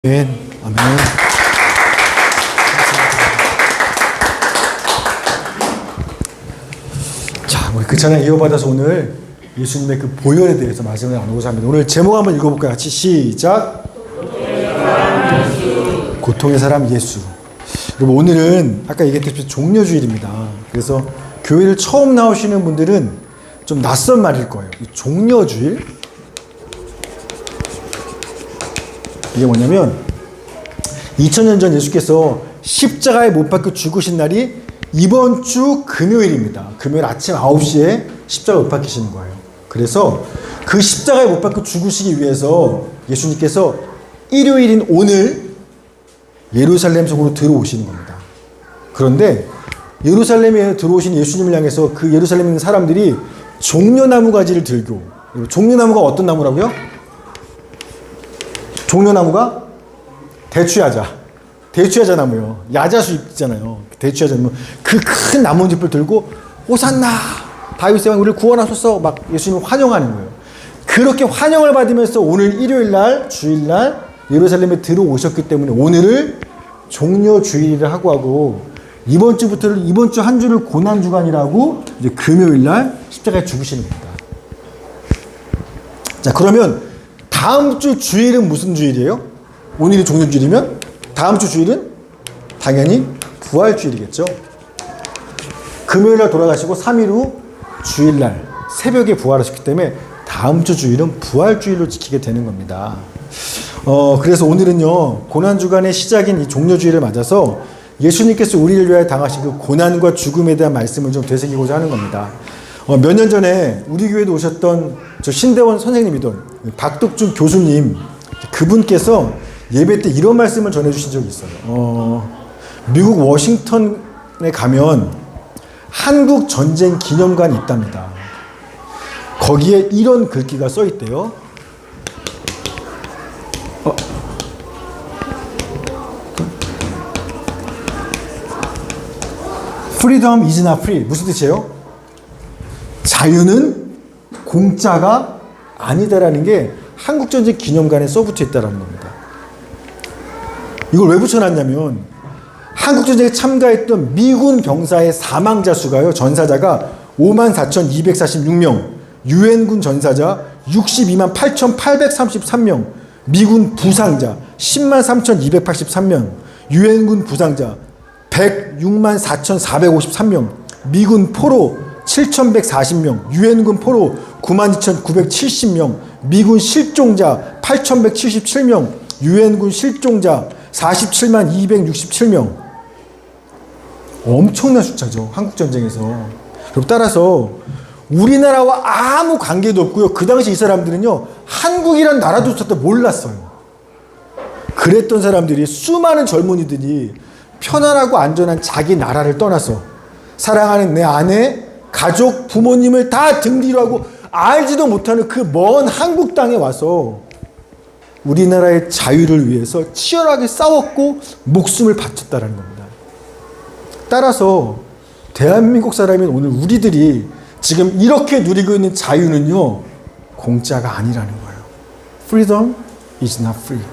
아멘. 아멘. 자, 우리 그 찬양 이어받아서 오늘 예수님의 그 보혈에 대해서 말씀을 나누고자 합니다. 오늘 제목 한번 읽어볼까요? 같이 시작. 고통의 사람 예수. 여러분, 오늘은 아까 얘기했듯이 종려주일입니다. 그래서 교회를 처음 나오시는 분들은 좀 낯선 말일 거예요. 이 종려주일. 이게 뭐냐면 2000년 전 예수께서 십자가에 못 박혀 죽으신 날이 이번 주 금요일입니다. 금요일 아침 9시에 십자가에 못 박히시는 거예요. 그래서 그 십자가에 못 박혀 죽으시기 위해서 예수님께서 일요일인 오늘 예루살렘 속으로 들어오시는 겁니다. 그런데 예루살렘에 들어오신 예수님을 향해서 그 예루살렘에 있는 사람들이 종려나무 가지를 들고, 종려나무가 어떤 나무라고요? 종려나무가 대추야자 나무요. 야자수 있잖아요. 대추야자 나무. 그 큰 나뭇잎을 들고 호산나 다윗의 왕 우리를 구원하소서 막 예수님을 환영하는 거예요. 그렇게 환영을 받으면서 오늘 일요일날 주일날 예루살렘에 들어오셨기 때문에 오늘을 종려주일을 하고 이번 주부터는 이번 주 한 주를 고난주간이라고 이제 금요일날 십자가에 죽으시는 겁니다. 자, 그러면 다음 주 주일은 무슨 주일이에요? 오늘이 종려주일이면 다음 주 주일은 당연히 부활주일이겠죠. 금요일날 돌아가시고 3일 후 주일날 새벽에 부활하셨기 때문에 다음 주 주일은 부활주일로 지키게 되는 겁니다. 그래서 오늘은요, 고난주간의 시작인 이 종려주일을 맞아서 예수님께서 우리를 위하여 당하신 그 고난과 죽음에 대한 말씀을 좀 되새기고자 하는 겁니다. 몇 년 전에 우리 교회도 오셨던 저 신대원 선생님이던 박덕준 교수님, 그분께서 예배 때 이런 말씀을 전해주신 적이 있어요. 미국 워싱턴에 가면 한국 전쟁 기념관이 있답니다. 거기에 이런 글귀가 써 있대요. Freedom is not free. 무슨 뜻이에요? 자유는 공짜가 아니다라는 게 한국전쟁 기념관에 써붙여 있다는 겁니다. 이걸 왜 붙여놨냐면 한국전쟁에 참가했던 미군 병사의 사망자 수가요, 전사자가 54,246명, 유엔군 전사자 62만 8,833명, 미군 부상자 10만 3,283명, 유엔군 부상자 106만 4,453명, 미군 포로 7,140명, 유엔군 포로 92,970명, 미군 실종자 8,177명, 유엔군 실종자 47만 267명. 엄청난 숫자죠, 한국전쟁에서. 따라서 우리나라와 아무 관계도 없고요. 그 당시 이 사람들은요, 한국이란 나라도 있었다 몰랐어요. 그랬던 사람들이, 수많은 젊은이들이 편안하고 안전한 자기 나라를 떠나서 사랑하는 내 아내, 가족, 부모님을 다 등 뒤로 하고 알지도 못하는 그 먼 한국 땅에 와서 우리나라의 자유를 위해서 치열하게 싸웠고 목숨을 바쳤다는 겁니다. 따라서 대한민국 사람인 오늘 우리들이 지금 이렇게 누리고 있는 자유는요, 공짜가 아니라는 거예요. Freedom is not free.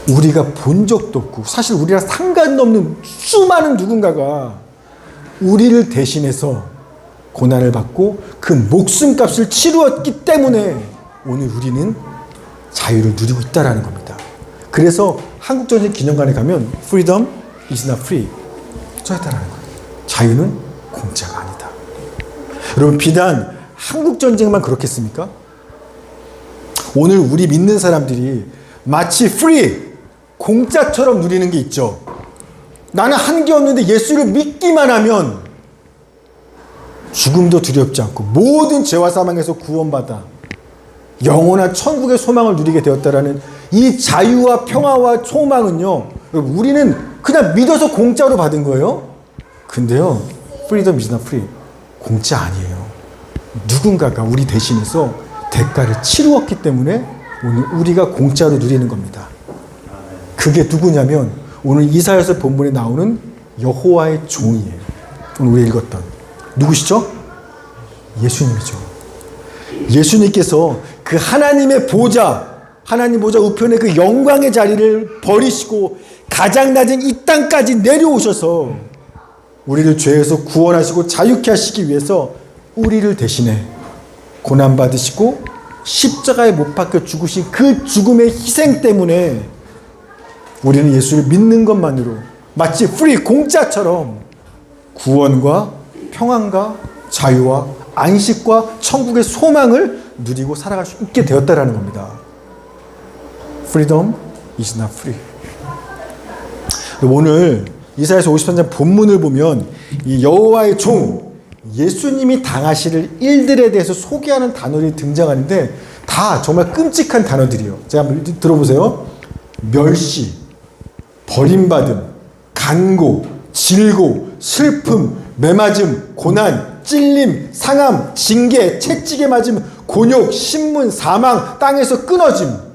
우리가 본 적도 없고 사실 우리랑 상관없는 수많은 누군가가 우리를 대신해서 고난을 받고 그 목숨값을 치루었기 때문에 오늘 우리는 자유를 누리고 있다는 겁니다. 그래서 한국전쟁 기념관에 가면 Freedom is not free 써있다는 거예요. 자유는 공짜가 아니다. 여러분, 비단 한국전쟁만 그렇겠습니까? 오늘 우리 믿는 사람들이 마치 free, 공짜처럼 누리는 게 있죠. 나는 한 게 없는데 예수를 믿기만 하면 죽음도 두렵지 않고 모든 죄와 사망에서 구원받아 영원한 천국의 소망을 누리게 되었다라는 이 자유와 평화와 소망은요, 우리는 그냥 믿어서 공짜로 받은 거예요. 근데요, freedom is not free. 공짜 아니에요. 누군가가 우리 대신해서 대가를 치루었기 때문에 오늘 우리가 공짜로 누리는 겁니다. 그게 누구냐면 오늘 이사야서 본문에 나오는 여호와의 종이에요. 오늘 우리 읽었던 누구시죠? 예수님이죠. 예수님께서 그 하나님의 보좌, 하나님 보좌 우편의 그 영광의 자리를 버리시고 가장 낮은 이 땅까지 내려오셔서 우리를 죄에서 구원하시고 자유케 하시기 위해서 우리를 대신해 고난받으시고 십자가에 못 박혀 죽으신 그 죽음의 희생 때문에 우리는 예수를 믿는 것만으로 마치 프리 공짜처럼 구원과 평안과 자유와 안식과 천국의 소망을 누리고 살아갈 수 있게 되었다라는 겁니다. Freedom is not free. 오늘 이사야서 53장 본문을 보면 이 여호와의 종 예수님이 당하실 일들에 대해서 소개하는 단어들이 등장하는데 다 정말 끔찍한 단어들이에요. 제가 한번 들어보세요. 멸시, 버림받음, 간고, 질고, 슬픔, 매맞음, 고난, 찔림, 상함, 징계, 채찍에 맞음, 곤욕, 신문, 사망, 땅에서 끊어짐.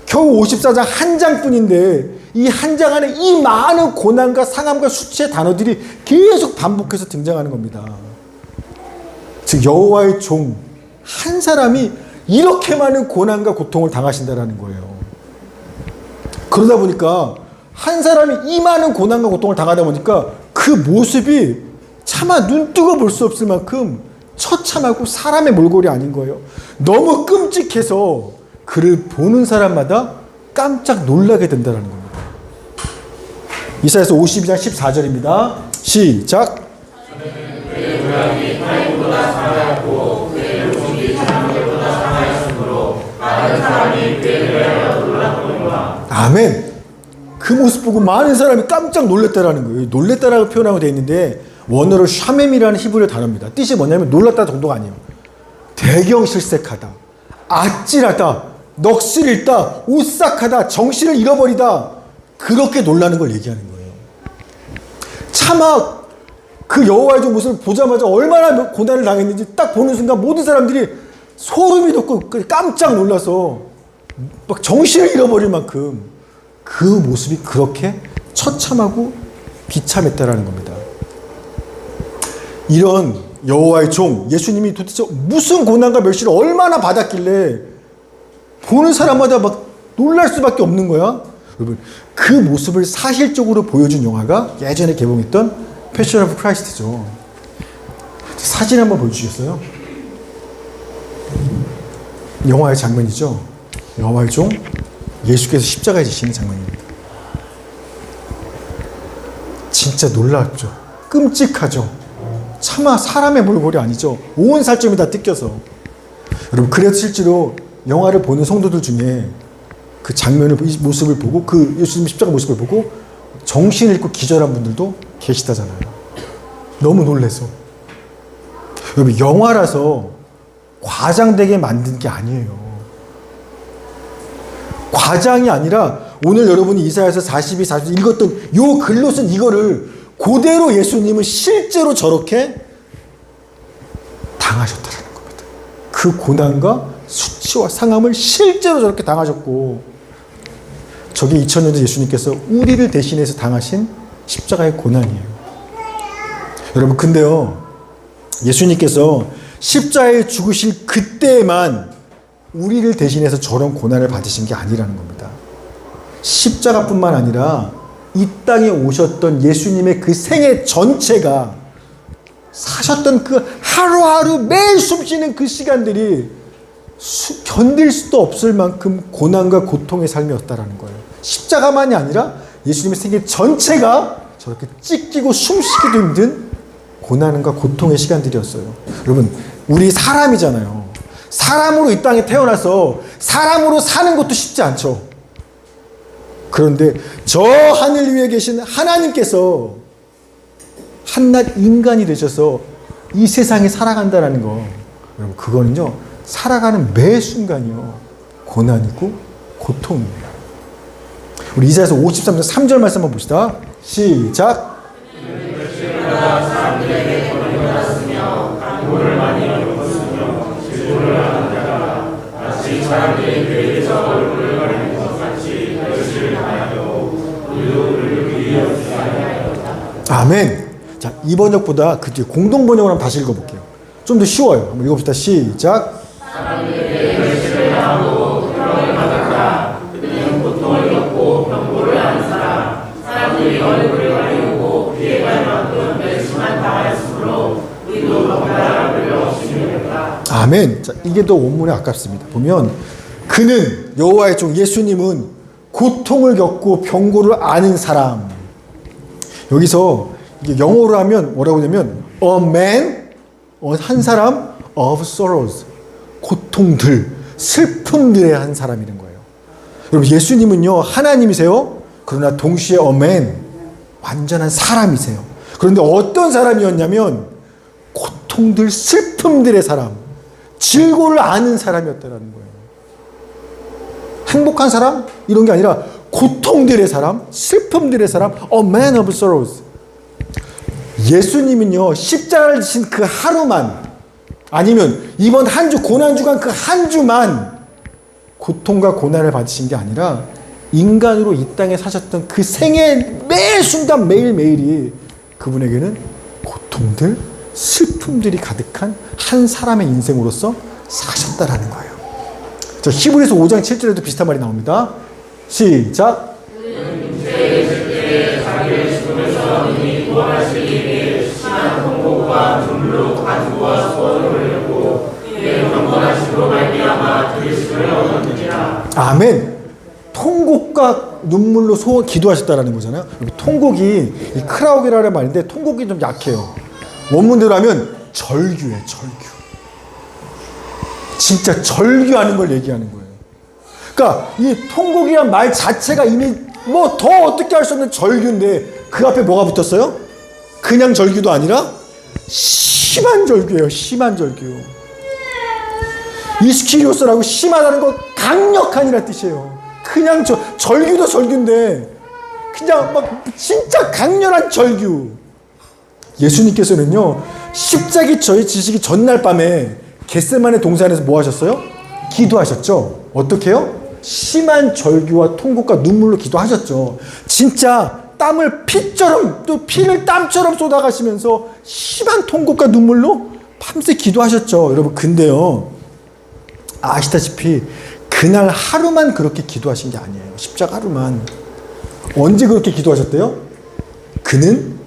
겨우 54장 한 장뿐인데 이 한 장 안에 이 많은 고난과 상함과 수치의 단어들이 계속 반복해서 등장하는 겁니다. 즉 여호와의 종 한 사람이 이렇게 많은 고난과 고통을 당하신다라는 거예요. 그러다 보니까 한 사람이 이 많은 고난과 고통을 당하다 보니까 그 모습이 차마 눈뜨고 볼 수 없을 만큼 처참하고 사람의 몰골이 아닌 거예요. 너무 끔찍해서 그를 보는 사람마다 깜짝 놀라게 된다는 겁니다. 이사야서 52장 14절입니다. 시작. 그의 고향이 타인보다 상하였고 그의 모습이 사람들보다 상하였으므로 많은 사람이 그에 대하여 놀랐거니와. 아멘. 그 모습 보고 많은 사람이 깜짝 놀랐다라는 거예요. 놀랬다라고 표현하고 되어 있는데 원어로 샤멤이라는 히브리어 단어입니다. 뜻이 뭐냐면 놀랐다 정도가 아니에요. 대경실색하다, 아찔하다, 넋을 잃다, 오싹하다, 정신을 잃어버리다, 그렇게 놀라는 걸 얘기하는 거예요. 차마 그 여호와의 종 모습을 보자마자 얼마나 고난을 당했는지 딱 보는 순간 모든 사람들이 소름이 돋고 깜짝 놀라서 막 정신을 잃어버릴 만큼 그 모습이 그렇게 처참하고 비참했다라는 겁니다. 이런 여호와의 종 예수님이 도대체 무슨 고난과 멸시를 얼마나 받았길래 보는 사람마다 막 놀랄 수밖에 없는 거야. 여러분 그 모습을 사실적으로 보여준 영화가 예전에 개봉했던 패션 오브 크라이스트죠. 사진 한번 보여주시겠어요? 영화의 장면이죠. 여호와의 종 예수께서 십자가에 지시는 장면입니다. 진짜 놀랍죠. 끔찍하죠. 차마 사람의 몰골이 아니죠. 온 살점이 다 뜯겨서. 여러분 그래서 실제로 영화를 보는 성도들 중에 그 장면을 모습을 보고 그 예수님 십자가 모습을 보고 정신을 잃고 기절한 분들도 계시다잖아요. 너무 놀라서. 여러분 영화라서 과장되게 만든 게 아니에요. 과장이 아니라 오늘 여러분이 이사야서 42, 40 읽었던 요 글로 쓴 이거를 그대로 예수님은 실제로 저렇게 당하셨다는 겁니다. 그 고난과 수치와 상함을 실제로 저렇게 당하셨고 저게 2000년 전 예수님께서 우리를 대신해서 당하신 십자가의 고난이에요. 여러분 근데요 예수님께서 십자가에 죽으실 그때만 우리를 대신해서 저런 고난을 받으신 게 아니라는 겁니다. 십자가뿐만 아니라 이 땅에 오셨던 예수님의 그 생애 전체가 사셨던 그 하루하루 매일 숨쉬는 그 시간들이 견딜 수도 없을 만큼 고난과 고통의 삶이었다라는 거예요. 십자가만이 아니라 예수님의 생애 전체가 저렇게 찢기고 숨쉬기도 힘든 고난과 고통의 시간들이었어요. 여러분 우리 사람이잖아요. 사람으로 이 땅에 태어나서 사람으로 사는 것도 쉽지 않죠. 그런데 저 하늘 위에 계신 하나님께서 한낱 인간이 되셔서 이 세상에 살아간다는 거 여러분 그거는요 살아가는 매 순간이요 고난이고 고통이에요. 우리 이사야서 53장 3절 말씀 한번 봅시다. 시작. 사람들에게 버림받았으며 간고를 많이 겪었으며 질고를 하는 자가 마치 사람들이 그에게서 얼굴을 가리는 것 같이 멸시를 당하여 의도를 위하지 아니하였다. 아멘. 자, 이 번역보다 그 뒤에 공동 번역을 한번 다시 읽어볼게요. 좀 더 쉬워요. 한번 읽어봅시다. 시작. 사람들에게 멸시를 당하고 아멘. 자, 이게 더 원문에 아깝습니다. 보면 그는 여호와의 종 예수님은 고통을 겪고 병고를 아는 사람. 여기서 이게 영어로 하면 뭐라고 되면 a man, 한 사람 of sorrows, 고통들, 슬픔들의 한 사람이라는 거예요. 여러분 예수님은요 하나님이세요. 그러나 동시에 a man, 완전한 사람이세요. 그런데 어떤 사람이었냐면 고통들, 슬픔들의 사람, 질고를 아는 사람이었다는 거예요. 행복한 사람? 이런 게 아니라 고통들의 사람, 슬픔들의 사람, a man of sorrows. 예수님은요 십자가를 지신 그 하루만, 아니면 이번 한 주 고난주간 그 한 주만 고통과 고난을 받으신 게 아니라 인간으로 이 땅에 사셨던 그 생애 매 순간 매일매일이 그분에게는 고통들, 슬픔들이 가득한 한 사람의 인생으로서 사셨다라는 거예요. 자, 히브리서 5장 7절에도 비슷한 말이 나옵니다. 시작. 아멘. 통곡과 눈물로 기도하셨다라는 거잖아요. 여기 통곡이 이 크라우기라는 말인데 통곡이 좀 약해요. 원문대로 하면 절규예요. 절규. 진짜 절규하는 걸 얘기하는 거예요. 그러니까 이 통곡이란 말 자체가 이미 뭐 더 어떻게 할 수 없는 절규인데 그 앞에 뭐가 붙었어요? 그냥 절규도 아니라 심한 절규예요. 심한 절규. 이스키리오스라고 심하다는 건 강력한이라는 뜻이에요. 그냥 절규도 절규인데 그냥 막 진짜 강렬한 절규. 예수님께서는요 십자기 지시기 전날 밤에 겟세마네 동산에서 뭐 하셨어요? 기도하셨죠. 어떻게 해요? 심한 절규와 통곡과 눈물로 기도하셨죠. 진짜 땀을 피처럼, 또 피를 땀처럼 쏟아가시면서 심한 통곡과 눈물로 밤새 기도하셨죠. 여러분 근데요 아시다시피 그날 하루만 그렇게 기도하신 게 아니에요. 십자가 하루만. 언제 그렇게 기도하셨대요? 그는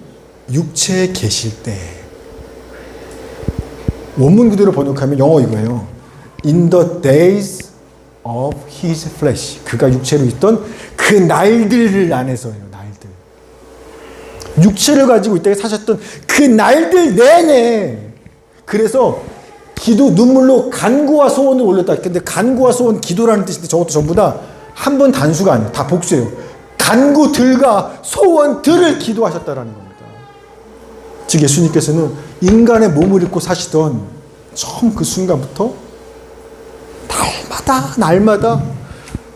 육체에 계실 때. 원문 그대로 번역하면 영어 이거예요. In the days of his flesh. 그가 육체로 있던 그 날들 안에서요. 날들. 육체를 가지고 이 땅에 사셨던 그 날들 내내. 그래서 기도 눈물로 간구와 소원을 올렸다. 근데 간구와 소원, 기도라는 뜻인데 저것도 전부 다 한 번 단수가 아니에요. 다 복수예요. 간구들과 소원들을 기도하셨다라는 겁니다. 즉 예수님께서는 인간의 몸을 입고 사시던 처음 그 순간부터 날마다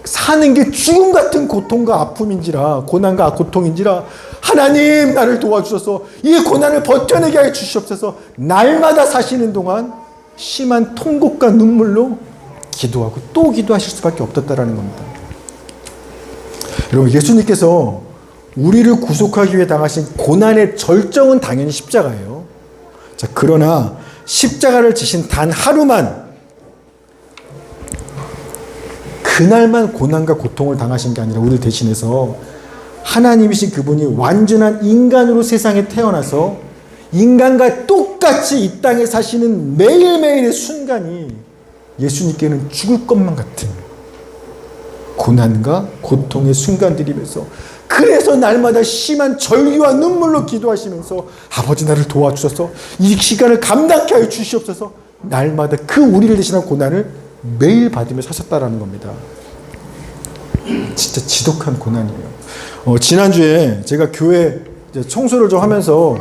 사는 게 죽음 같은 고통과 아픔인지라, 고난과 고통인지라 하나님 나를 도와주셔서 이 고난을 버텨내게 해 주시옵소서. 날마다 사시는 동안 심한 통곡과 눈물로 기도하고 또 기도하실 수밖에 없었다라는 겁니다. 여러분 예수님께서 우리를 구속하기 위해 당하신 고난의 절정은 당연히 십자가예요. 자, 그러나 십자가를 지신 단 하루만, 그날만 고난과 고통을 당하신 게 아니라 우리 대신해서 하나님이신 그분이 완전한 인간으로 세상에 태어나서 인간과 똑같이 이 땅에 사시는 매일매일의 순간이 예수님께는 죽을 것만 같은 고난과 고통의 순간들이면서, 그래서 날마다 심한 절규와 눈물로 기도하시면서 아버지 나를 도와주셔서 이 시간을 감당케 하여 주시옵소서. 날마다 그 우리를 대신한 고난을 매일 받으며 사셨다라는 겁니다. 진짜 지독한 고난이에요. 지난주에 제가 교회 청소를 좀 하면서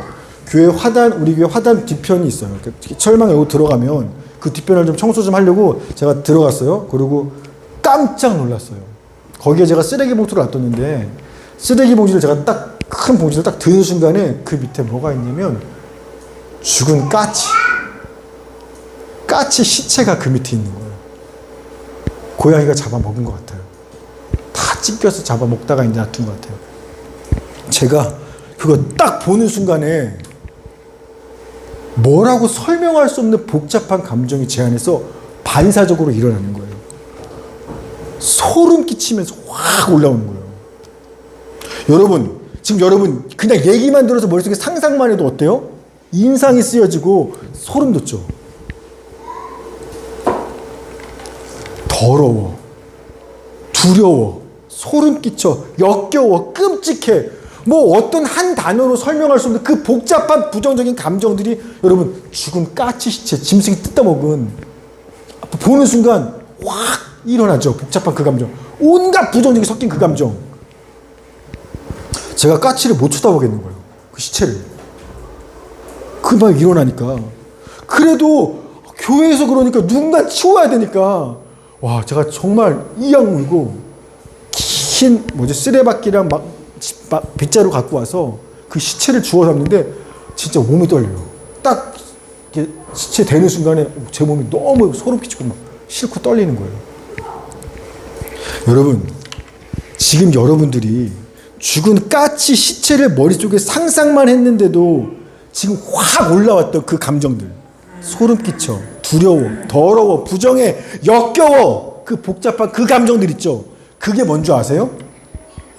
교회 화단, 우리 교회 화단 뒤편이 있어요. 철망 여기 들어가면 그 뒤편을 좀 청소 좀 하려고 제가 들어갔어요. 그리고 깜짝 놀랐어요. 거기에 제가 쓰레기 봉투를 놔뒀는데 쓰레기 봉지를 제가 딱 큰 봉지를 딱 드는 순간에 그 밑에 뭐가 있냐면 죽은 까치 시체가 그 밑에 있는 거예요. 고양이가 잡아먹은 것 같아요. 다 찢겨서 잡아먹다가 이제 놔둔 것 같아요. 제가 그거 딱 보는 순간에 뭐라고 설명할 수 없는 복잡한 감정이 제 안에서 반사적으로 일어나는 거예요. 소름 끼치면서 확 올라오는 거예요. 여러분, 지금 여러분 그냥 얘기만 들어서 머릿속에 상상만 해도 어때요? 인상이 쓰여지고 소름 돋죠. 더러워, 두려워, 소름 끼쳐, 역겨워, 끔찍해. 뭐 어떤 한 단어로 설명할 수 없는 그 복잡한 부정적인 감정들이 여러분 죽은 까치 시체, 짐승이 뜯어먹은 보는 순간 확 일어나죠. 복잡한 그 감정. 온갖 부정적이 섞인 그 감정. 제가 까치를 못 쳐다보겠는 거예요. 그 시체를. 그 막 일어나니까. 그래도 교회에서 그러니까 누군가 치워야 되니까 와 제가 정말 이악 물고 긴 쓰레받기랑 막 빗자루 갖고 와서 그 시체를 주워 담는데 진짜 몸이 떨려요. 딱 시체 대는 순간에 제 몸이 너무 소름 끼치고 막 싫고 떨리는 거예요. 여러분 지금 여러분들이 죽은 까치 시체를 머릿속에 상상만 했는데도 지금 확 올라왔던 그 감정들, 소름 끼쳐, 두려워, 더러워, 부정해, 역겨워, 그 복잡한 그 감정들 있죠. 그게 뭔지 아세요?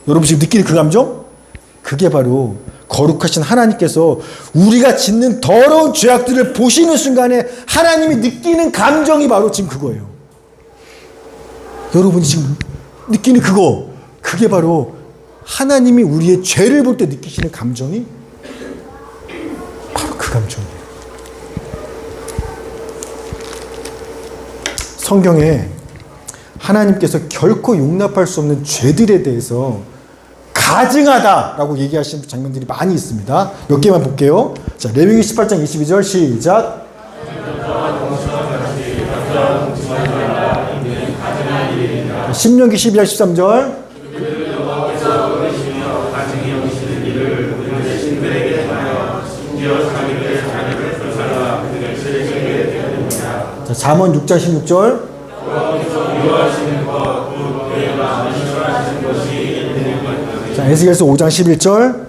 여러분 지금 느끼는 그 감정? 그게 바로 거룩하신 하나님께서 우리가 짓는 더러운 죄악들을 보시는 순간에 하나님이 느끼는 감정이 바로 지금 그거예요. 여러분이 지금 느끼는 그거, 그게 바로 하나님이 우리의 죄를 볼 때 느끼시는 감정이 바로 그 감정이에요. 성경에 하나님께서 결코 용납할 수 없는 죄들에 대해서 가증하다라고 얘기하시는 장면들이 많이 있습니다. 몇 개만 볼게요. 자, 레위기 18장 22절 시작. 신명기 12장 13절. 자, 잠언 6장 16절. 자, 에스겔서 5장 11절.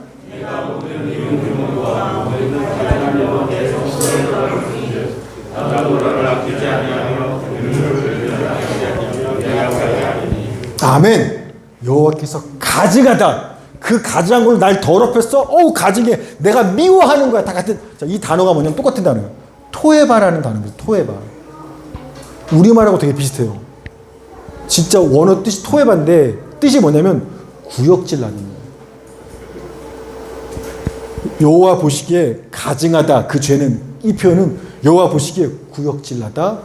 아멘. 여호와께서 가증하다. 그 가증한 걸로 날 더럽혔어. 어우 가증해. 내가 미워하는 거야. 다 같은. 자, 이 단어가 뭐냐면 똑같은 단어예요. 토에바라는 단어입니다. 토에바. 우리말하고 되게 비슷해요. 진짜 원어 뜻이 토에바인데 뜻이 뭐냐면 구역질나는 거예요. 여호와 보시기에 가증하다. 그 죄는, 이 표현은 여호와 보시기에 구역질나다,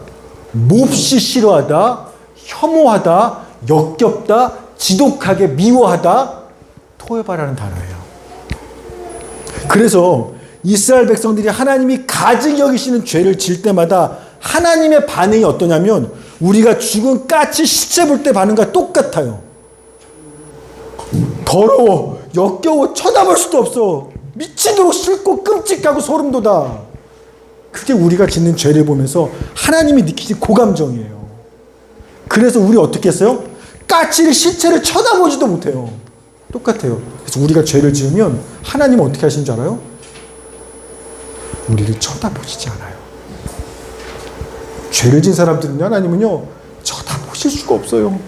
몹시 싫어하다, 혐오하다, 역겹다, 지독하게 미워하다. 토에바라는 단어예요. 그래서 이스라엘 백성들이 하나님이 가증히 여기시는 죄를 질 때마다 하나님의 반응이 어떠냐면 우리가 죽은 까치 시체 볼 때 반응과 똑같아요. 더러워, 역겨워, 쳐다볼 수도 없어. 미치도록 싫고 끔찍하고 소름 돋아. 그게 우리가 짓는 죄를 보면서 하나님이 느끼신 고감정이에요. 그래서 우리 어떻게 했어요? 까치를, 시체를 쳐다보지도 못해요. 똑같아요. 그래서 우리가 죄를 지으면 하나님은 어떻게 하시는 줄 알아요? 우리를 쳐다보시지 않아요. 죄를 진 사람들은요, 하나님은요, 쳐다보실 수가 없어요.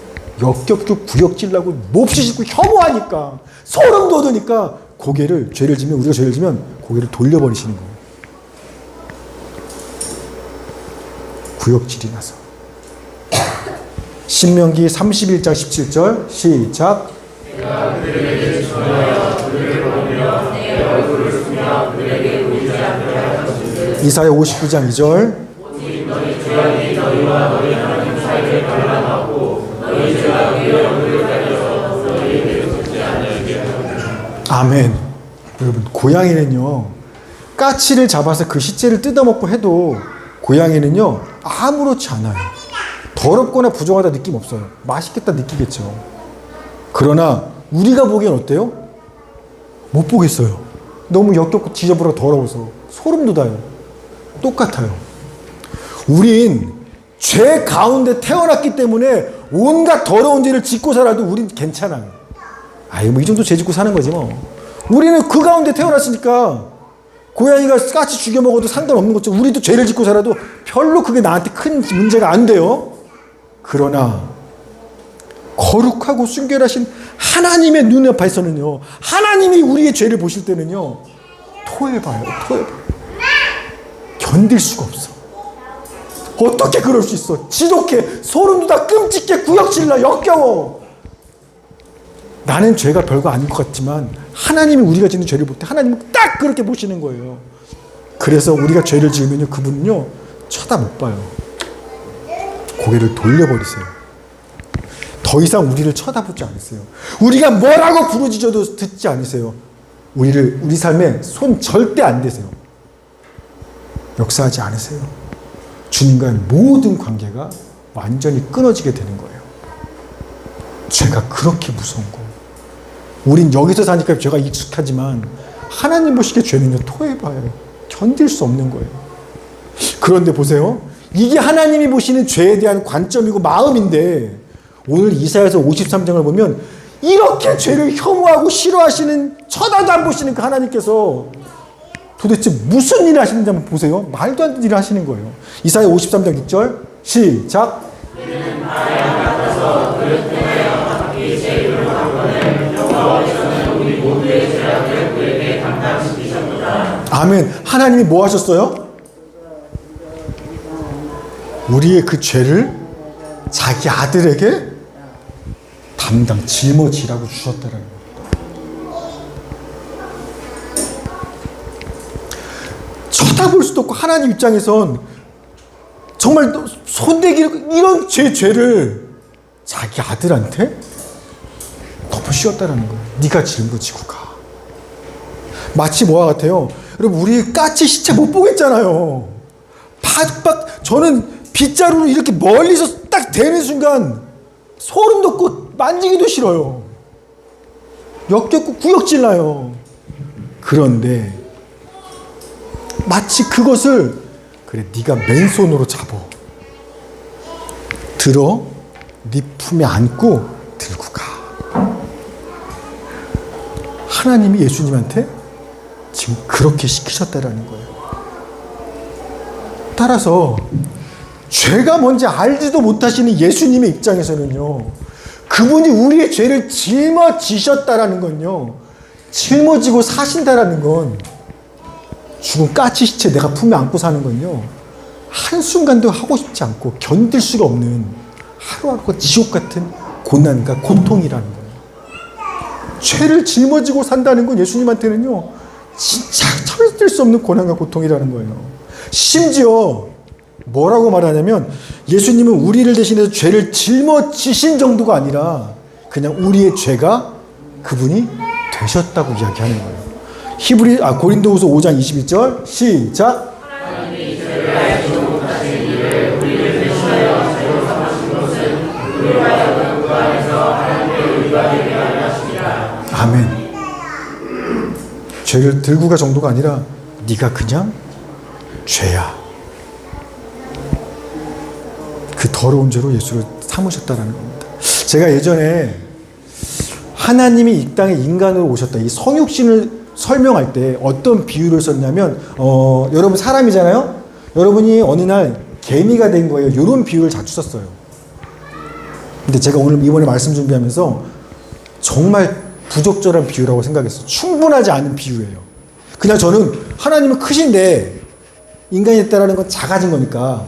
역겹고 구역질나고 몹시 싫고 혐오하니까, 소름 돋으니까 고개를, 죄를 지면, 우리가 죄를 지면 고개를 돌려버리시는 거예요. 구역질이 나서. 신명기 31장 17절 시작. 내가 그들에게 전하여 그들을 보며 내 얼굴을 숙여 그들에게 보이지 않게 하였으니. 이사야 59장 2절. 오직 너희 죄악이 너희와 너희 하나님 사이에 갈라놓고 너희 죄가 너희 얼굴을 가려서 너희에게 듣지 않게 하였으니. 아멘. 여러분, 고양이는요, 까치를 잡아서 그 시체를 뜯어먹고 해도 고양이는요 아무렇지 않아요. 더럽거나 부정하다 느낌 없어요. 맛있겠다 느끼겠죠. 그러나 우리가 보기엔 어때요? 못 보겠어요. 너무 역겹고 지저분하고 더러워서 소름 돋아요. 똑같아요. 우린 죄 가운데 태어났기 때문에 온갖 더러운 죄를 짓고 살아도 우린 괜찮아요. 아이 뭐 이 정도 죄 짓고 사는 거지 뭐. 우리는 그 가운데 태어났으니까 고양이가 까치 죽여 먹어도 상관없는 거죠. 우리도 죄를 짓고 살아도 별로 그게 나한테 큰 문제가 안 돼요. 그러나 거룩하고 순결하신 하나님의 눈앞에서는요, 하나님이 우리의 죄를 보실 때는요, 토해봐요. 견딜 수가 없어. 어떻게 그럴 수 있어? 지독해. 소름 돋아. 끔찍해. 구역질나. 역겨워. 나는 죄가 별거 아닌 것 같지만 하나님이 우리가 짓는 죄를 볼 때 하나님은 딱 그렇게 보시는 거예요. 그래서 우리가 죄를 지으면요, 그분은요 쳐다 못 봐요. 고개를 돌려버리세요. 더 이상 우리를 쳐다보지 않으세요. 우리가 뭐라고 부르짖어도 듣지 않으세요. 우리 삶에 손 절대 안 대세요. 역사하지 않으세요. 주님과의 모든 관계가 완전히 끊어지게 되는 거예요. 죄가 그렇게 무서운 거예요. 우린 여기서 사니까 죄가 익숙하지만 하나님 보시기에 죄는요 토해봐요. 견딜 수 없는 거예요. 그런데 보세요. 이게 하나님이 보시는 죄에 대한 관점이고 마음인데 오늘 이사야서 53장을 보면 이렇게 죄를 혐오하고 싫어하시는, 쳐다도 안 보시는 그 하나님께서 도대체 무슨 일을 하시는지 한번 보세요. 말도 안 되는 일을 하시는 거예요. 이사야 53장 6절 시작. 아멘. 하나님이 뭐 하셨어요? 우리의 그 죄를 자기 아들에게 짊어지라고 주셨다는 거예요. 쳐다볼 수도 없고 하나님 입장에선 정말 손대기를 이런 죄를 자기 아들한테 덮어씌웠다는 거예요. 네가 짊어지고 가. 마치 뭐와 같아요? 여러분 우리 까치 시체 못 보겠잖아요. 저는 빗자루로 이렇게 멀리서 딱 대는 순간 소름 돋고 만지기도 싫어요. 역겹고 구역질 나요. 그런데 마치 그것을 그래 네가 맨손으로 잡어 들어 네 품에 안고 들고 가. 하나님이 예수님한테 지금 그렇게 시키셨다라는 거예요. 따라서 죄가 뭔지 알지도 못하시는 예수님의 입장에서는요, 그분이 우리의 죄를 짊어지셨다라는 건요, 짊어지고 사신다라는 건 죽은 까치 시체 내가 품에 안고 사는 건요, 한순간도 하고 싶지 않고 견딜 수가 없는 하루하루가 지옥 같은 고난과 고통이라는 거예요. 죄를 짊어지고 산다는 건 예수님한테는요, 진짜 철들 수 없는 고난과 고통이라는 거예요. 심지어 뭐라고 말하냐면 예수님은 우리를 대신해서 죄를 짊어지신 정도가 아니라 그냥 우리의 죄가 그분이 되셨다고 이야기하는 거예요. 고린도후서 5장 21절 시작. 아멘. 죄를 들고 가 정도가 아니라 네가 그냥 죄야. 그 더러운 죄로 예수를 삼으셨다는 겁니다. 제가 예전에 하나님이 이 땅에 인간으로 오셨다, 이 성육신을 설명할 때 어떤 비유를 썼냐면 여러분 사람이잖아요. 여러분이 어느 날 개미가 된 거예요. 이런 비유를 자주 썼어요. 근데 제가 오늘 이번에 말씀 준비하면서 정말 부적절한 비유라고 생각했어요. 충분하지 않은 비유예요. 그냥 저는 하나님은 크신데 인간이 됐다라는 건 작아진 거니까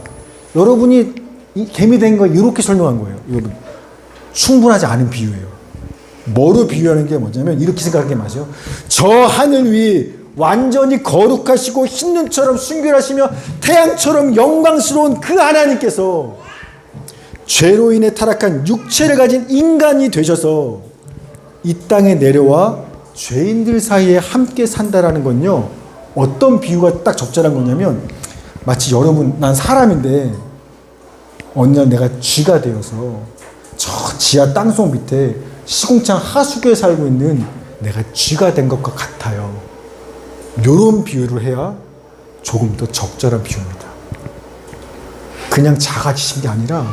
여러분이 개미 된 거 이렇게 설명한 거예요. 여러분 충분하지 않은 비유예요. 뭐로 비유하는 게 뭐냐면 이렇게 생각하는 게 맞아요. 저 하늘 위 완전히 거룩하시고 흰눈처럼 순결하시며 태양처럼 영광스러운 그 하나님께서 죄로 인해 타락한 육체를 가진 인간이 되셔서 이 땅에 내려와 죄인들 사이에 함께 산다라는 건요, 어떤 비유가 딱 적절한 거냐면 마치 여러분 난 사람인데 어느 날 내가 쥐가 되어서 저 지하 땅속 밑에 시궁창 하수구에 살고 있는 내가 쥐가 된 것과 같아요. 이런 비유를 해야 조금 더 적절한 비유입니다. 그냥 작아지신 게 아니라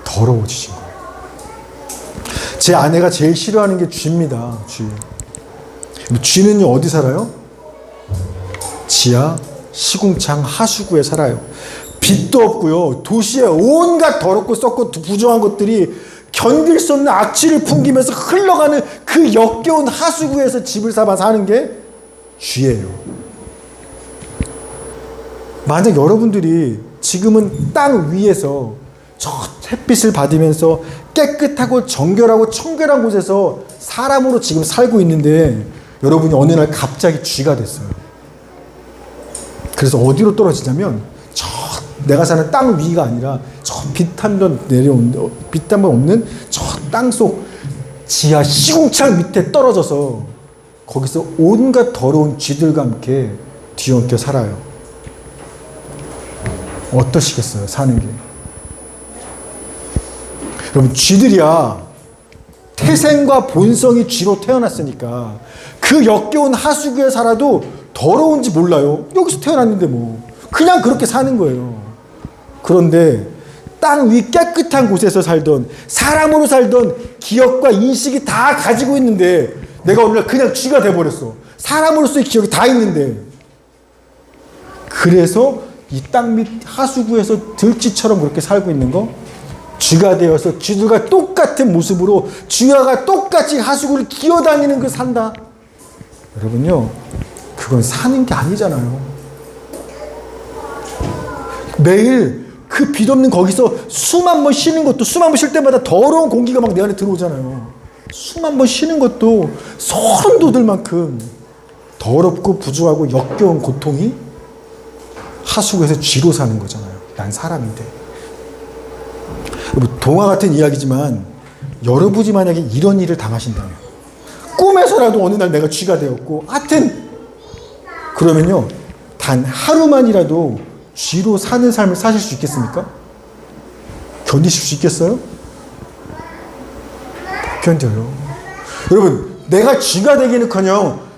더러워지신 거예요. 제 아내가 제일 싫어하는 게 쥐입니다. 쥐. 쥐는요 어디 살아요? 지하 시궁창 하수구에 살아요. 빛도 없고요. 도시에 온갖 더럽고 썩고 부정한 것들이 견딜 수 없는 악취를 풍기면서 흘러가는 그 역겨운 하수구에서 집을 삼아 사는 게 쥐예요. 만약 여러분들이 지금은 땅 위에서 저 햇빛을 받으면서 깨끗하고 정결하고 청결한 곳에서 사람으로 지금 살고 있는데 여러분이 어느 날 갑자기 쥐가 됐어요. 그래서 어디로 떨어지냐면 저 내가 사는 땅 위가 아니라 저 빛 한 번 내려온 빛 한 번 없는 저 땅속 지하 시궁창 밑에 떨어져서 거기서 온갖 더러운 쥐들과 함께 뒤엉켜 살아요. 어떠시겠어요? 사는 게. 여러분, 쥐들이야 태생과 본성이 쥐로 태어났으니까 그 역겨운 하수구에 살아도 더러운지 몰라요. 여기서 태어났는데 뭐 그냥 그렇게 사는 거예요. 그런데 땅 위 깨끗한 곳에서 살던 사람으로 살던 기억과 인식이 다 가지고 있는데 내가 오늘날 그냥 쥐가 돼버렸어. 사람으로서의 기억이 다 있는데. 그래서 이 땅 밑 하수구에서 들쥐처럼 그렇게 살고 있는 거, 쥐가 되어서 쥐들과 똑같은 모습으로 쥐와 똑같이 하수구를 기어다니는 그 산다. 여러분요, 그건 사는 게 아니잖아요. 매일 그 빛없는 거기서 숨 한 번 쉬는 것도, 숨 한 번 쉴 때마다 더러운 공기가 막 내 안에 들어오잖아요. 숨 한 번 쉬는 것도 소름 돋을 만큼 더럽고 부조하고 역겨운 고통이 하수구에서 쥐로 사는 거잖아요. 난 사람인데. 동화 같은 이야기지만 여러분이 만약에 이런 일을 당하신다면, 꿈에서라도 어느 날 내가 쥐가 되었고 하여튼 그러면요, 단 하루만이라도 쥐로 사는 삶을 사실 수 있겠습니까? 견디실 수 있겠어요? 못 견뎌요. 여러분, 내가 쥐가 되기는커녕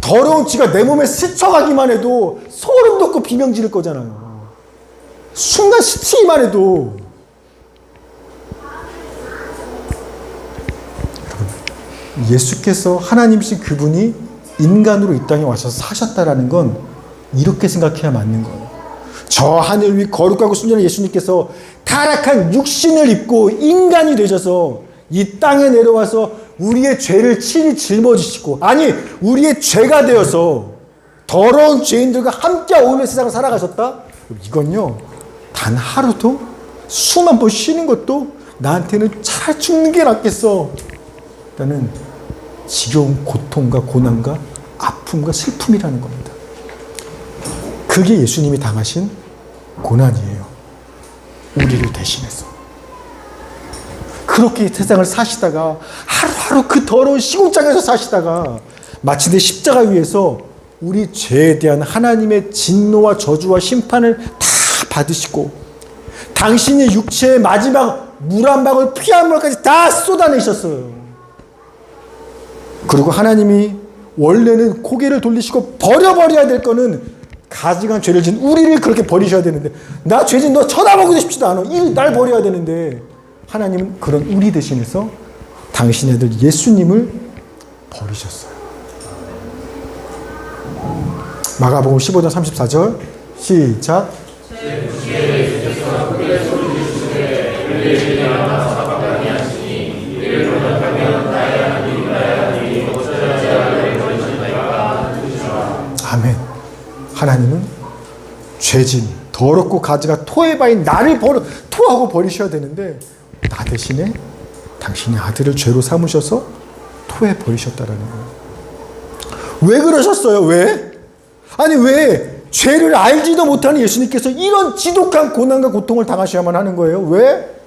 더러운 쥐가 내 몸에 스쳐가기만 해도 소름 돋고 비명 지를 거잖아요. 순간 스치기만 해도. 예수께서 하나님이신 그분이 인간으로 이 땅에 와서 사셨다라는 건 이렇게 생각해야 맞는 거예요. 저 하늘 위 거룩하고 순전한 예수님께서 타락한 육신을 입고 인간이 되셔서 이 땅에 내려와서 우리의 죄를 친히 짊어지시고, 아니 우리의 죄가 되어서 더러운 죄인들과 함께 어울려 세상을 살아가셨다? 이건요, 단 하루도 숨 한 번 쉬는 것도 나한테는 차라리 죽는 게 낫겠어 라는 지겨운 고통과 고난과 아픔과 슬픔이라는 겁니다. 그게 예수님이 당하신 고난이에요. 우리를 대신해서. 그렇게 세상을 사시다가 하루하루 그 더러운 시궁창에서 사시다가 마침내 십자가 위에서 우리 죄에 대한 하나님의 진노와 저주와 심판을 다 받으시고 당신의 육체의 마지막 물 한 방울 피 한 방울까지 다 쏟아내셨어요. 그리고 하나님이 원래는 고개를 돌리시고 버려버려야 될 거는 가증한 죄를 진 우리를 그렇게 버리셔야 되는데, 나 죄진 너 쳐다보고도 싶지도 않아. 날 버려야 되는데 하나님은 그런 우리 대신해서 당신의 아들 예수님을 버리셨어요. 마가복음 15장 34절 시작. 아멘. 하나님은 죄진, 더럽고 가지가 토해 바인 나를 토하고 버리셔야 되는데 나 대신에 당신의 아들을 죄로 삼으셔서 토해 버리셨다라는 거예요. 왜 그러셨어요? 왜? 아니 왜 죄를 알지도 못하는 예수님께서 이런 지독한 고난과 고통을 당하셔야만 하는 거예요? 왜?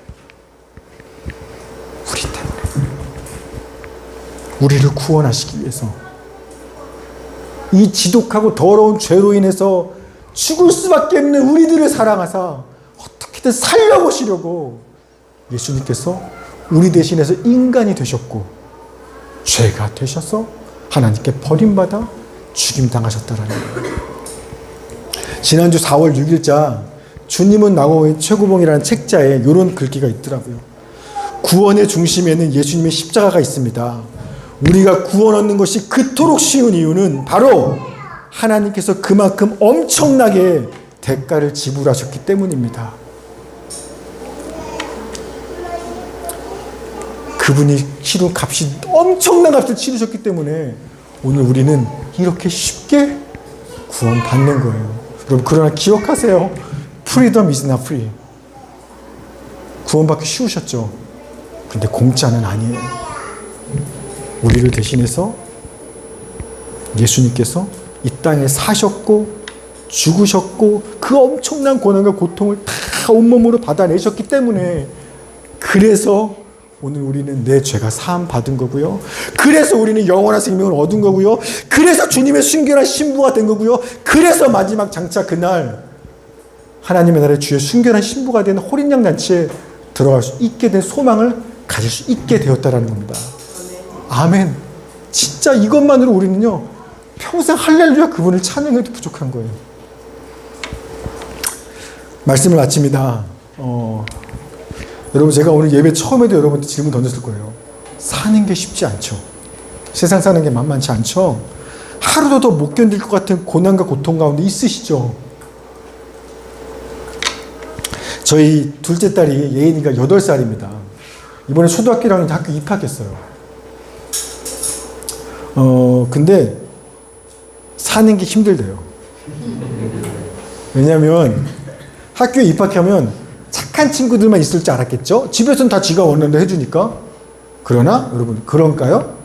우리 때문에. 우리를 구원하시기 위해서. 이 지독하고 더러운 죄로 인해서 죽을 수밖에 없는 우리들을 사랑하사 어떻게든 살려보시려고 예수님께서 우리 대신해서 인간이 되셨고 죄가 되셔서 하나님께 버림받아 죽임당하셨다라는 거예요. 지난주 4월 6일자 주님은 나고의 최고봉이라는 책자에 이런 글귀가 있더라고요. 구원의 중심에는 예수님의 십자가가 있습니다. 우리가 구원 얻는 것이 그토록 쉬운 이유는 바로 하나님께서 그만큼 엄청나게 대가를 지불하셨기 때문입니다. 그분이 치른 값이 엄청난 값을 치르셨기 때문에 오늘 우리는 이렇게 쉽게 구원받는 거예요. 여러분, 그러나 기억하세요. freedom is not free. 구원받기 쉬우셨죠. 근데 공짜는 아니에요. 우리를 대신해서 예수님께서 이 땅에 사셨고 죽으셨고 그 엄청난 고난과 고통을 다 온몸으로 받아내셨기 때문에, 그래서 오늘 우리는 내 죄가 사함 받은 거고요. 그래서 우리는 영원한 생명을 얻은 거고요. 그래서 주님의 순결한 신부가 된 거고요. 그래서 마지막 장차 그날 하나님의 나라의 주의 순결한 신부가 된 호린양 잔치에 들어갈 수 있게 된 소망을 가질 수 있게 되었다라는 겁니다. 아멘. 진짜 이것만으로 우리는요 평생 할렐루야 그분을 찬양해도 부족한 거예요. 말씀을 마칩니다. 여러분, 제가 오늘 예배 처음에도 여러분한테 질문 던졌을 거예요. 사는 게 쉽지 않죠. 세상 사는 게 만만치 않죠. 하루도 더 못 견딜 것 같은 고난과 고통 가운데 있으시죠. 저희 둘째 딸이 예인이가 8살입니다. 이번에 초등학교 1학년 학교 입학했어요. 근데 사는 게 힘들대요. 왜냐면 학교에 입학하면 착한 친구들만 있을 줄 알았겠죠? 집에서는 다 지가 원하는 대로 해주니까. 그러나 여러분, 그런가요?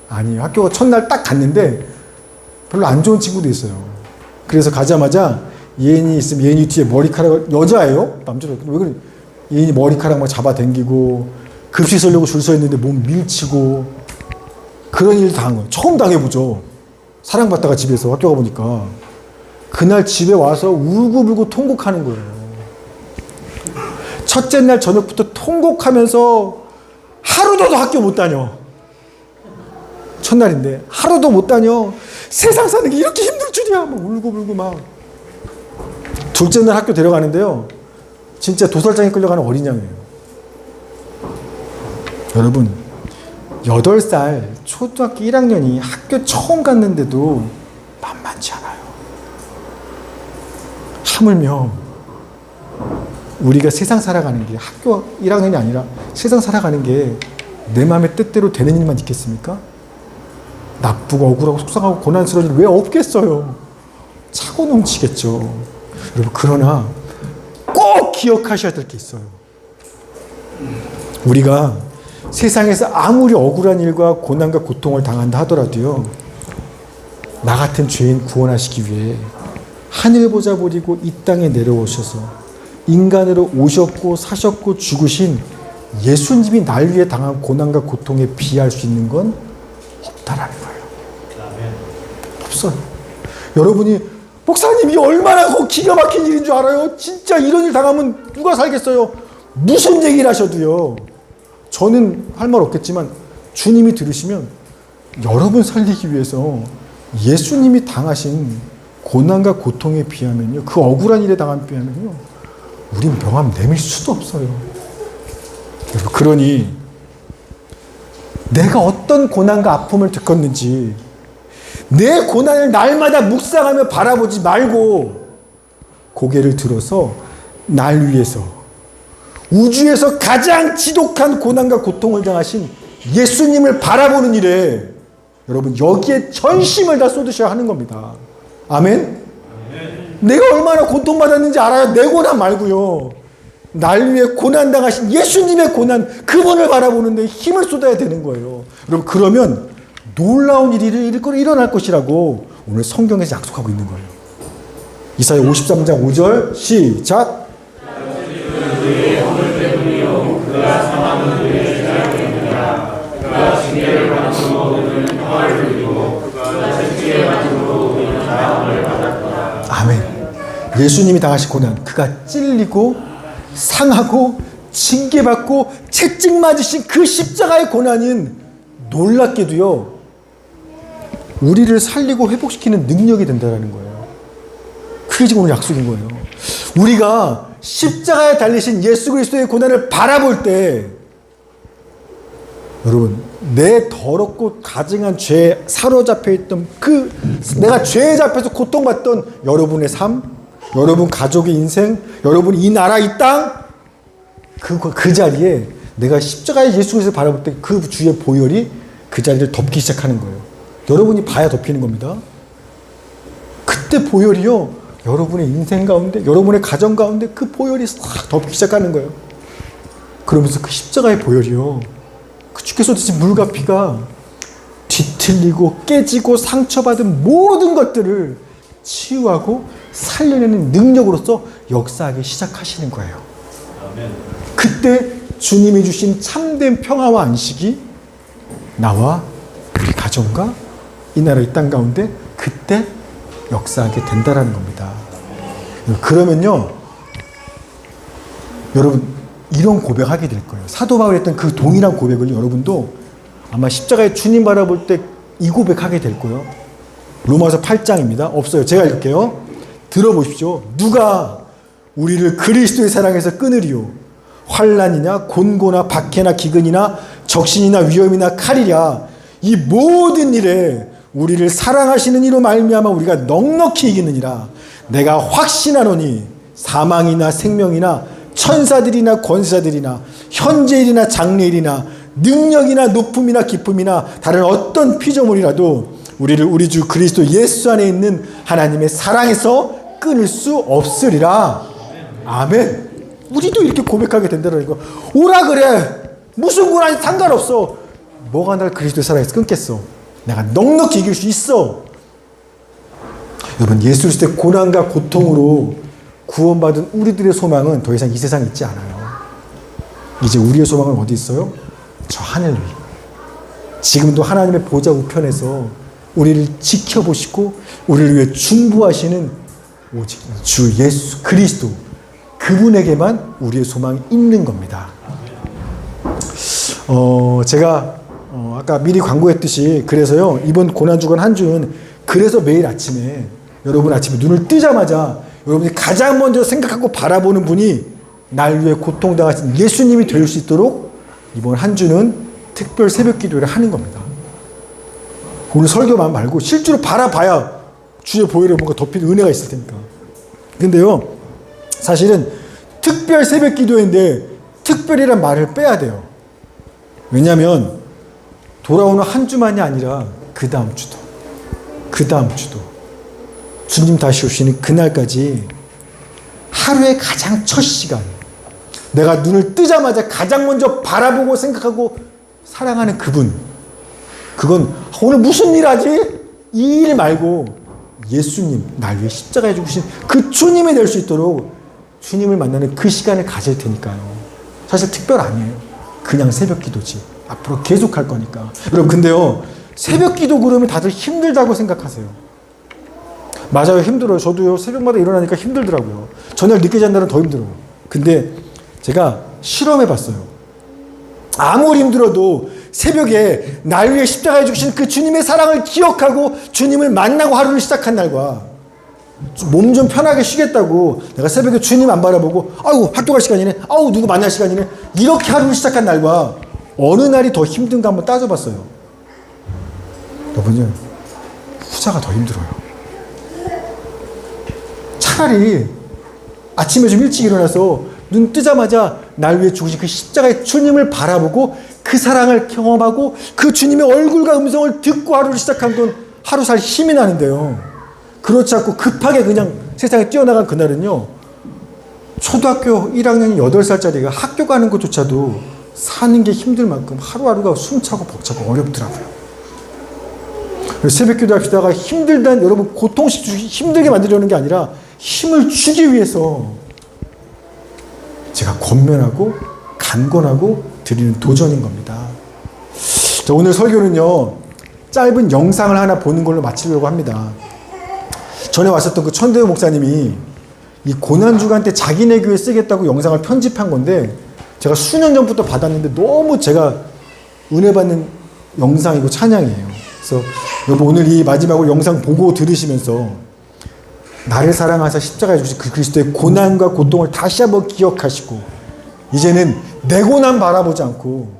아니에요. 학교가 첫날 딱 갔는데 별로 안 좋은 친구도 있어요. 그래서 가자마자 예인이 있으면 예인이 뒤에 머리카락을, 여자예요? 남자예요? 왜 그래? 예인이 머리카락 막 잡아당기고, 급식 쓰려고 줄 서 있는데 몸 밀치고, 그런 일 당한 거예요. 처음 당해보죠. 사랑받다가 집에서 학교 가보니까. 그날 집에 와서 울고불고 통곡하는 거예요. 첫째 날 저녁부터 통곡하면서 하루도 더 학교 못 다녀. 첫날인데 하루도 못 다녀. 세상 사는 게 이렇게 힘들 줄이야. 막 울고불고 막. 둘째 날 학교 데려가는데요, 진짜 도살장에 끌려가는 어린 양이에요. 여러분, 8살 초등학교 1학년이 학교 처음 갔는데도 만만치 않아요. 하물며 우리가 세상 살아가는 게, 학교 1학년이 아니라 세상 살아가는 게 내 마음의 뜻대로 되는 일만 있겠습니까? 나쁘고 억울하고 속상하고 고난스러운 일 왜 없겠어요? 차고 넘치겠죠. 여러분, 그러나 꼭 기억하셔야 될 게 있어요. 우리가 세상에서 아무리 억울한 일과 고난과 고통을 당한다 하더라도요, 나 같은 죄인 구원하시기 위해 하늘 보자 버리고 이 땅에 내려오셔서 인간으로 오셨고 사셨고 죽으신 예수님이 날 위해 당한 고난과 고통에 비할 수 있는 건 없다라는 거예요. 없어요. 여러분이 목사님이 얼마나 기가 막힌 일인 줄 알아요? 진짜 이런 일 당하면 누가 살겠어요? 무슨 얘기를 하셔도요, 저는 할 말 없겠지만 주님이 들으시면 여러분 살리기 위해서 예수님이 당하신 고난과 고통에 비하면요, 그 억울한 일에 당한 비하면요, 우린 명함 내밀 수도 없어요. 그러니 내가 어떤 고난과 아픔을 겪었는지 내 고난을 날마다 묵상하며 바라보지 말고 고개를 들어서 날 위해서 우주에서 가장 지독한 고난과 고통을 당하신 예수님을 바라보는 일에 여러분, 여기에 전심을 다 쏟으셔야 하는 겁니다. 아멘? 내가 얼마나 고통받았는지 알아요? 내 고난 말고요. 날 위해 고난당하신 예수님의 고난, 그분을 바라보는데 힘을 쏟아야 되는 거예요. 여러분, 그러면 놀라운 일이 일어날 것이라고 오늘 성경에서 약속하고 있는 거예요. 이사야 53장 5절 시작. 아멘. 예수님이 당하신 고난, 그가 찔리고 상하고 징계받고 채찍 맞으신 그 십자가의 고난은 놀랍게도요, 우리를 살리고 회복시키는 능력이 된다는 거예요. 그게 지금 오늘 약속인 거예요. 우리가 십자가에 달리신 예수 그리스도의 고난을 바라볼 때, 여러분, 내 더럽고 가증한 죄에 사로잡혀 있던 내가 죄에 잡혀서 고통받던 여러분의 삶, 여러분 가족의 인생, 여러분 이 나라 이 땅, 그 자리에 내가 십자가의 예수 그리스도를 바라볼 때 그 주의 보혈이 그 자리를 덮기 시작하는 거예요. 여러분이 봐야 덮이는 겁니다. 그때 보혈이요, 여러분의 인생 가운데, 여러분의 가정 가운데 그 보혈이 싹 덮기 시작하는 거예요. 그러면서 그 십자가의 보혈이요, 그 주께서 드신 물과 피가 뒤틀리고 깨지고 상처받은 모든 것들을 치유하고 살려내는 능력으로서 역사하기 시작하시는 거예요. 그때 주님이 주신 참된 평화와 안식이 나와 우리 가정과 이 나라 이 땅 가운데 그때 역사하게 된다라는 겁니다. 그러면요, 여러분 이런 고백하게 될 거예요. 사도 바울이 했던 그 동일한 고백을 여러분도 아마 십자가에 주님 바라볼 때 이 고백하게 될 거예요. 로마서 8장입니다. 없어요. 제가 읽을게요. 들어보십시오. 누가 우리를 그리스도의 사랑에서 끊으리요? 환난이나 곤고나 박해나 기근이나 적신이나 위험이나 칼이랴. 이 모든 일에 우리를 사랑하시는 이로 말미암아 우리가 넉넉히 이기느니라. 내가 확신하노니 사망이나 생명이나 천사들이나 권세자들이나 현재일이나 장래일이나 능력이나 높음이나 기쁨이나 다른 어떤 피조물이라도 우리를 우리 주 그리스도 예수 안에 있는 하나님의 사랑에서 끊을 수 없으리라. 아멘. 우리도 이렇게 고백하게 된다는 거. 오라 그래. 무슨 고난이 상관없어. 뭐가 날 그리스도의 사랑에서 끊겠어. 내가 넉넉히 이길 수 있어. 여러분, 예수 그리스도의 고난과 고통으로 구원받은 우리들의 소망은 더 이상 이 세상에 있지 않아요. 이제 우리의 소망은 어디 있어요? 저 하늘 위. 지금도 하나님의 보좌 우편에서 우리를 지켜보시고 우리를 위해 중보하시는 오직 주 예수 그리스도, 그분에게만 우리의 소망이 있는 겁니다. 제가 아까 미리 광고했듯이, 그래서요, 이번 고난주간 한 주는 그래서 매일 아침에, 여러분 아침에 눈을 뜨자마자 여러분이 가장 먼저 생각하고 바라보는 분이 날 위해 고통당하신 예수님이 될 수 있도록 이번 한 주는 특별 새벽 기도를 하는 겁니다. 오늘 설교만 말고 실제로 바라봐야 주의 보혈에 뭔가 덮이는 은혜가 있을 테니까. 근데요, 사실은 특별 새벽 기도인데 특별이란 말을 빼야 돼요. 왜냐하면 돌아오는 한 주만이 아니라 그 다음 주도, 그 다음 주도, 주님 다시 오시는 그날까지 하루의 가장 첫 시간, 내가 눈을 뜨자마자 가장 먼저 바라보고 생각하고 사랑하는 그분, 그건 오늘 무슨 일 하지? 이 일 말고 예수님, 날 위해 십자가에 죽으신 그 주님이 될 수 있도록 주님을 만나는 그 시간을 가질 테니까요. 사실 특별 아니에요. 그냥 새벽 기도지. 앞으로 계속 할 거니까. 여러분, 근데요, 새벽 기도 그러면 다들 힘들다고 생각하세요. 맞아요. 힘들어요. 저도요, 새벽마다 일어나니까 힘들더라고요. 저녁 늦게 잔 날은 더 힘들어요. 근데 제가 실험해 봤어요. 아무리 힘들어도 새벽에 날 위해 십자가에 죽으신 그 주님의 사랑을 기억하고 주님을 만나고 하루를 시작한 날과 몸 좀 편하게 쉬겠다고 내가 새벽에 주님 안 바라보고 아우 학교 갈 시간이네, 아우 누구 만날 시간이네, 이렇게 하루를 시작한 날과 어느 날이 더 힘든가 한번 따져봤어요. 여러분요, 후자가 더 힘들어요. 차라리 아침에 좀 일찍 일어나서 눈 뜨자마자 날 위해 죽으신 그 십자가의 주님을 바라보고 그 사랑을 경험하고 그 주님의 얼굴과 음성을 듣고 하루를 시작한 건 하루 살 힘이 나는데요. 그렇지 않고 급하게 그냥 세상에 뛰어나간 그날은요, 초등학교 1학년 8살짜리가 학교 가는 것조차도 사는 게 힘들 만큼 하루하루가 숨차고 벅차고 어렵더라고요. 새벽 기도 합시다가 힘들다는, 여러분 힘들게 만들려는 게 아니라 힘을 주기 위해서 제가 권면하고 간권하고 드리는 도전인 겁니다. 자, 오늘 설교는요, 짧은 영상을 하나 보는 걸로 마치려고 합니다. 전에 왔었던 그 천대호 목사님이 이 고난주간 때 자기네 교회 쓰겠다고 영상을 편집한 건데, 제가 수년 전부터 받았는데 너무 제가 은혜 받는 영상이고 찬양이에요. 그래서 여러분, 오늘 이 마지막으로 영상 보고 들으시면서 나를 사랑하사 십자가에 주신 그 그리스도의 고난과 고통을 다시 한번 기억하시고, 이제는 내 고난 바라보지 않고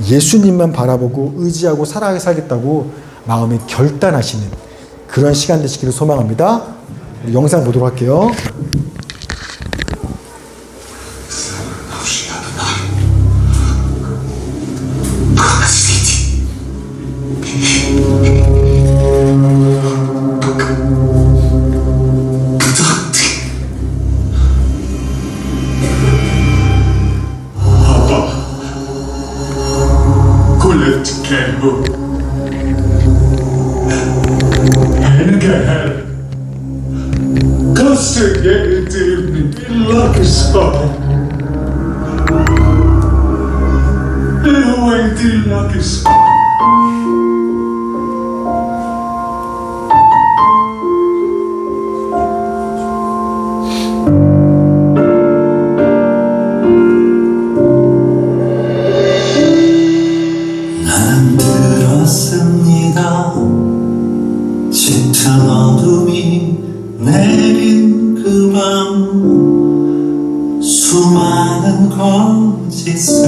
예수님만 바라보고 의지하고 사랑하게 살겠다고 마음에 결단하시는 그런 시간 되시기를 소망합니다. 영상 보도록 할게요. tempo. Hell. Costegli dirmi la che sai. E vuoi dirla che sai. 난 들었습니다. 짙은 어둠이 내린 그 밤 수많은 거짓을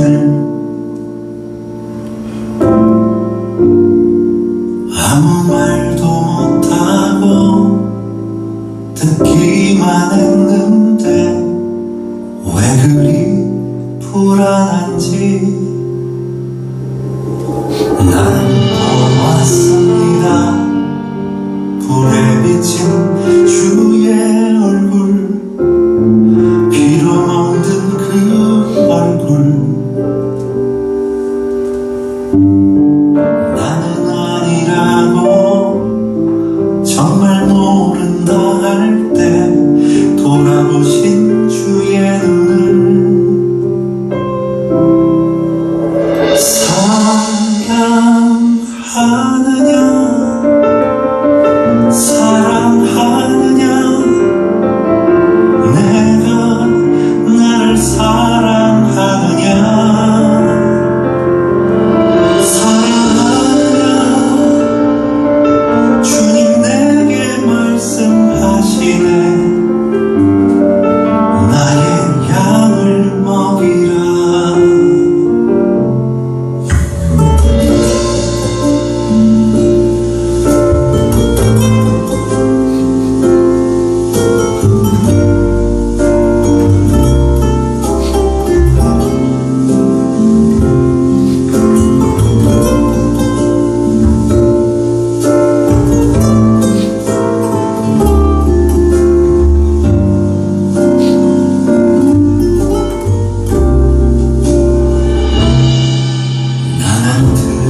아무 말도 못하고 듣기만 했는데 왜 그리 불안한지 난 보았습니다. 불에 비친 주의 얼굴, 피로 멍든 그 얼굴. 나는 아니라고 정말 모른다 할 때 돌아보신 주의 눈을 사랑하느냐 내가 나를 사랑하느냐 주님 내게 말씀하시네 나의 양을 먹이라.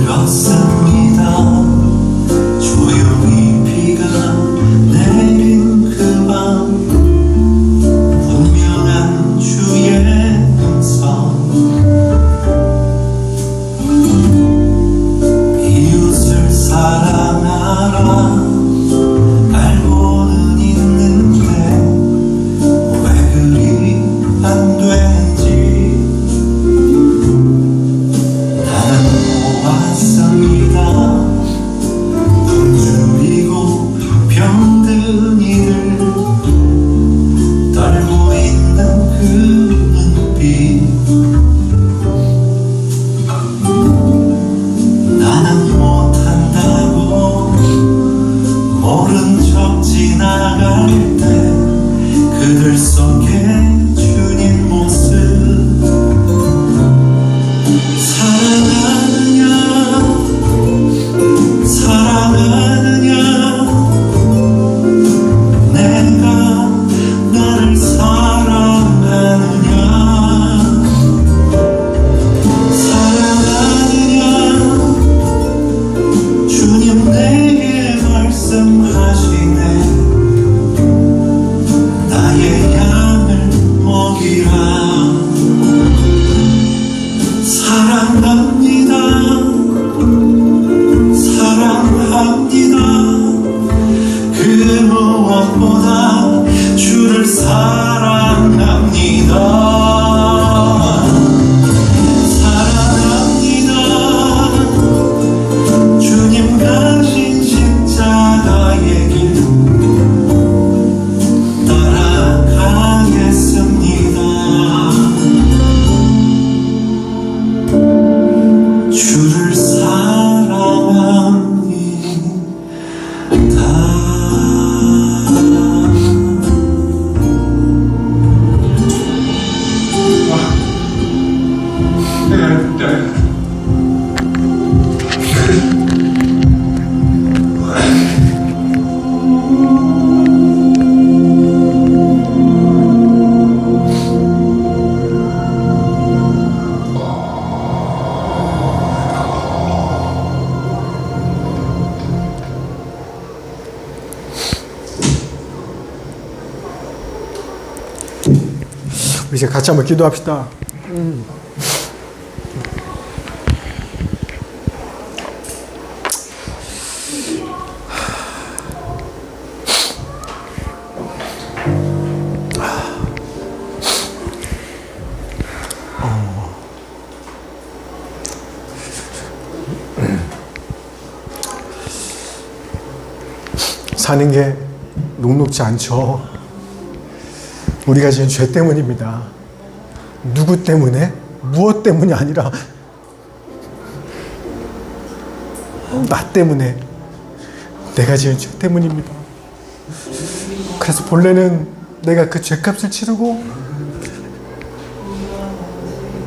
들었습니다. 조용히 비가 내린 그 밤 분명한 주의 음성 이웃을 사랑하라 알고는 있는데 왜 그리 안 되는지 굶주리고 병든 이들 떨고 있는 그 눈빛 나는 못한다고 모른 척 지나갈 때 그들 속에 주님 모습 사랑하느냐 내가 나를 사랑하느냐 주님 내게 말씀하시네 나의 양을 먹이라. 사랑합니다. 그 무엇보다 주를 사랑합니다. 주님 가신 십자가의 길 이제 같이 한번 기도합시다. 사는 게 녹록지 않죠. 우리가 지은 죄 때문입니다. 누구 때문에? 무엇 때문이 아니라 나 때문에, 내가 지은 죄 때문입니다. 그래서 본래는 내가 그 죄값을 치르고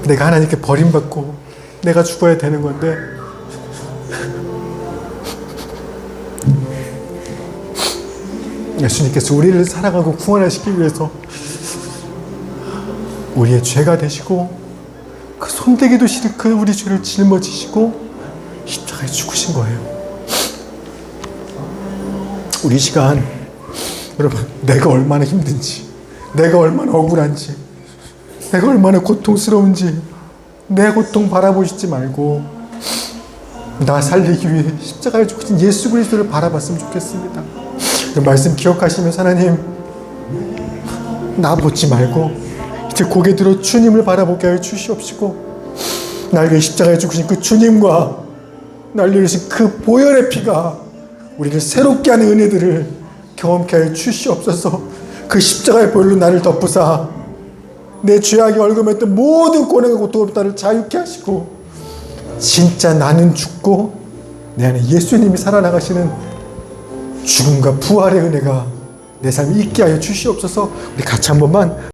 내가 하나님께 버림받고 내가 죽어야 되는 건데, 예수님께서 우리를 사랑하고 구원하시기 위해서 우리의 죄가 되시고 그 손대기도 싫은 그 우리 죄를 짊어지시고 십자가에 죽으신 거예요. 우리 시간, 여러분, 내가 얼마나 힘든지, 내가 얼마나 억울한지, 내가 얼마나 고통스러운지 내 고통 바라보시지 말고 나 살리기 위해 십자가에 죽으신 예수 그리스도를 바라봤으면 좋겠습니다. 말씀 기억하시면서 하나님, 나 보지 말고 이제 고개 들어 주님을 바라보게 하여 주시옵시고, 날 위해 십자가에 죽으신 그 주님과 날 위해 주신 그 보혈의 피가 우리를 새롭게 하는 은혜들을 경험케 하여 주시옵소서. 그 십자가의 보혈로 나를 덮으사 내 죄악이 얼금했던 모든 고난과 고통으로부터 나를 자유케 하시고, 진짜 나는 죽고 내 안에 예수님이 살아나가시는 죽음과 부활의 은혜가 내 삶에 있게 하여 주시옵소서. 우리 같이 한 번만